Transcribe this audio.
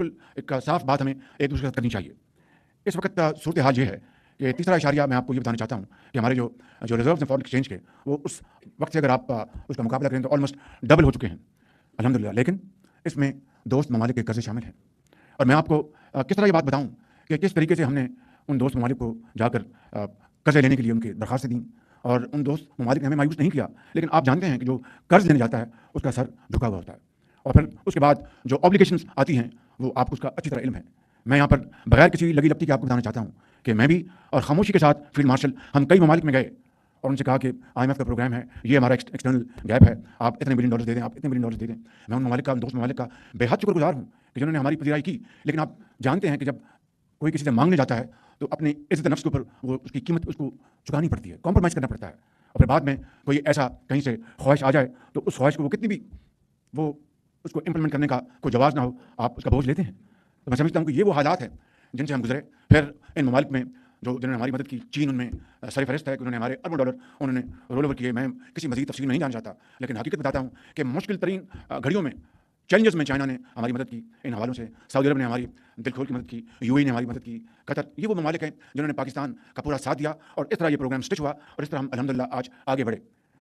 बिल्कुल एक साफ बात हमें एक दूसरे के साथ करनी चाहिए। इस वक़्त सूरत हाल ये है कि तीसरा इशारिया मैं आपको ये बताना चाहता हूँ कि हमारे जो जो रिज़र्व्स हैं फॉरेन एक्सचेंज के, वो उस वक़्त से अगर आप उसका मुकाबला करें तो ऑलमोस्ट डबल हो चुके हैं, अल्हम्दुलिल्लाह। लेकिन इसमें दोस्त ममालिक के कर्ज़े शामिल हैं और मैं आपको किस तरह ये बात बताऊँ कि किस तरीके से हमने उन दोस्त ममालिक को जाकर कर्ज़े लेने के लिए उनकी दरख़्वास्तें दी और उन दोस्त ममालिक ने हमें मायूस नहीं किया। लेकिन आप जानते हैं कि जो कर्ज़ लेने जाता है, उसका सर झुका हुआ होता है और फिर उसके बाद जो ऑब्लिगेशंस आती हैं, वो आपको उसका अच्छी तरह इल्म है। मैं यहाँ पर बगैर किसी लगी लपटी के आपको बताना चाहता हूँ कि मैं भी और खामोशी के साथ फील्ड मार्शल हम कई ममालिक में गए और उनसे कहा कि IMF का प्रोग्राम है, ये हमारा एक्सटर्नल गैप है, आप इतने बिलियन डॉलर दे दें, आप इतने बिलियन डॉलर दे दें। मैं उन ममालिक का, उन दोस्त ममालिक का बेहद शुक्रगुजार हूँ कि जिन्होंने हमारी पजीराई की। लेकिन आप जानते हैं कि जब कोई किसी से मांगने जाता है तो अपनी इज्जत नफ्स के ऊपर वो उसकी कीमत उसको चुकानी पड़ती है, कॉम्प्रोमाइज़ करना पड़ता है और फिर बाद में कोई ऐसा कहीं से ख्वाहिश आ जाए तो उस ख्वाहिश को वो कितनी भी वो उसको इम्प्लीमेंट करने का कोई जवाब ना हो, आप उसका बोझ लेते हैं। तो मैं समझता हूँ कि ये वो हालात हैं जिनसे हम गुजरे। फिर इन ममालिक में जो जिन्होंने हमारी मदद की, चीन उनमें सरफ़हरिस्त है कि उन्होंने हमारे अरबों डॉलर उन्होंने रोल ओवर किए। मैं किसी मज़ीद तफ़सील में नहीं जाना चाहता, लेकिन हकीकत बताता हूँ कि मुश्किल तरीन घड़ियों में, चैलेंजेस में चाइना ने हमारी मदद की इन हवालों से, सऊदी अरब ने हमारी दिल खोल की मदद की, UAE ने हमारी मदद की, कतर, ये वो ममालिक हैं जिन्होंने पाकिस्तान का पूरा साथ दिया और इस तरह ये प्रोग्राम स्टिच हुआ और इस तरह हम अल्हम्दुलिल्लाह आज आगे बढ़े।